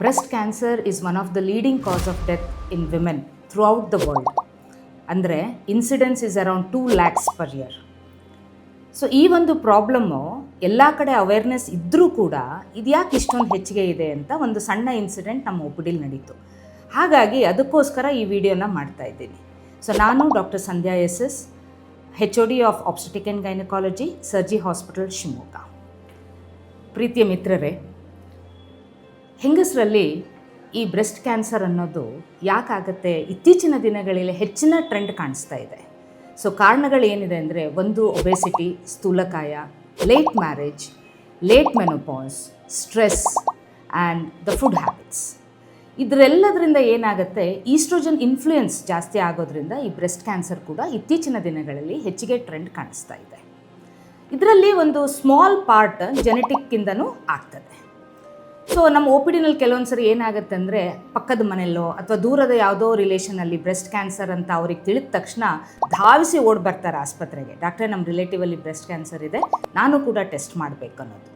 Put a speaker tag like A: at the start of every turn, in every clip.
A: Breast cancer is one of the leading cause of death in women throughout the world. ಅಂದರೆ incidence is around 2 lakhs per year. So ಈ ಒಂದು problem ಎಲ್ಲ ಕಡೆ awareness ಇದ್ದರೂ ಕೂಡ ಇದ್ಯಾಕೆ ಇಷ್ಟೊಂದು ಹೆಚ್ಚಿಗೆ ಇದೆ ಅಂತ ಒಂದು ಸಣ್ಣ ಇನ್ಸಿಡೆಂಟ್ ನಮ್ಮ ಒಪಿಡಿಲಿ ನಡೀತು. ಹಾಗಾಗಿ ಅದಕ್ಕೋಸ್ಕರ ಈ ವಿಡಿಯೋನ ಮಾಡ್ತಾ ಇದ್ದೀನಿ. ಸೊ ನಾನು doctor Sandhya S, HOD of obstetric and gynaecology, Sarji hospital, Shivamogga. ಪ್ರೀತಿಯ ಮಿತ್ರರೇ, ಹೆಂಗಸರಲ್ಲಿ ಈ ಬ್ರೆಸ್ಟ್ ಕ್ಯಾನ್ಸರ್ ಅನ್ನೋದು ಯಾಕಾಗುತ್ತೆ, ಇತ್ತೀಚಿನ ದಿನಗಳಲ್ಲಿ ಹೆಚ್ಚಿನ ಟ್ರೆಂಡ್ ಕಾಣಿಸ್ತಾ ಇದೆ. ಸೊ ಕಾರಣಗಳೇನಿದೆ ಅಂದರೆ, ಒಂದು ಒಬೆಸಿಟಿ, ಸ್ಥೂಲಕಾಯ, late marriage, late menopause, stress and the food habits. ಇದರೆಲ್ಲದರಿಂದ ಏನಾಗುತ್ತೆ, ಈಸ್ಟ್ರೋಜನ್ ಇನ್ಫ್ಲೂಯೆನ್ಸ್ ಜಾಸ್ತಿ ಆಗೋದ್ರಿಂದ ಈ ಬ್ರೆಸ್ಟ್ ಕ್ಯಾನ್ಸರ್ ಕೂಡ ಇತ್ತೀಚಿನ ದಿನಗಳಲ್ಲಿ ಹೆಚ್ಚಿಗೆ ಟ್ರೆಂಡ್ ಕಾಣಿಸ್ತಾ ಇದೆ. ಇದರಲ್ಲಿ ಒಂದು ಸ್ಮಾಲ್ ಪಾರ್ಟ್ ಜೆನೆಟಿಕ್ಕಿಂದನೂ ಆಗ್ತದೆ. ಸೊ ನಮ್ಮ OPDನಲ್ಲಿ ಕೆಲವೊಂದು ಸರಿ ಏನಾಗುತ್ತೆ ಅಂದರೆ, ಪಕ್ಕದ ಮನೆಯಲ್ಲೋ ಅಥವಾ ದೂರದ ಯಾವುದೋ ರಿಲೇಷನಲ್ಲಿ ಬ್ರೆಸ್ಟ್ ಕ್ಯಾನ್ಸರ್ ಅಂತ ಅವ್ರಿಗೆ ತಿಳಿದ ತಕ್ಷಣ ಧಾವಿಸಿ ಓಡಿ ಬರ್ತಾರೆ ಆಸ್ಪತ್ರೆಗೆ. ಡಾಕ್ಟ್ರೇ, ನಮ್ಮ ರಿಲೇಟಿವಲ್ಲಿ ಬ್ರೆಸ್ಟ್ ಕ್ಯಾನ್ಸರ್ ಇದೆ, ನಾನು ಕೂಡ ಟೆಸ್ಟ್ ಮಾಡಬೇಕು ಅನ್ನೋದು.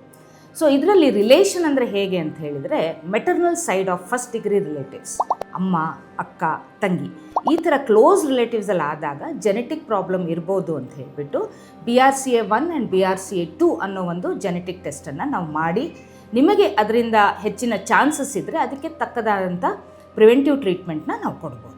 A: ಸೊ ಇದರಲ್ಲಿ ರಿಲೇಷನ್ ಅಂದರೆ ಹೇಗೆ ಅಂತ ಹೇಳಿದರೆ, maternal side of first degree relatives, ಅಮ್ಮ, ಅಕ್ಕ, ತಂಗಿ, ಈ ಥರ ಕ್ಲೋಸ್ ರಿಲೇಟಿವ್ಸಲ್ಲಿ ಆದಾಗ ಜೆನೆಟಿಕ್ ಪ್ರಾಬ್ಲಮ್ ಇರ್ಬೋದು ಅಂತ ಹೇಳಿಬಿಟ್ಟು BRCA1 ಆ್ಯಂಡ್ BRCA2 ಅನ್ನೋ ಒಂದು ಜೆನೆಟಿಕ್ ಟೆಸ್ಟನ್ನು ನಾವು ಮಾಡಿ, ನಿಮಗೆ ಅದರಿಂದ ಹೆಚ್ಚಿನ ಚಾನ್ಸಸ್ ಇದ್ದರೆ ಅದಕ್ಕೆ ತಕ್ಕದಾದಂಥ ಪ್ರಿವೆಂಟಿವ್ ಟ್ರೀಟ್ಮೆಂಟ್ನ ನಾವು ಕೊಡ್ಬೋದು.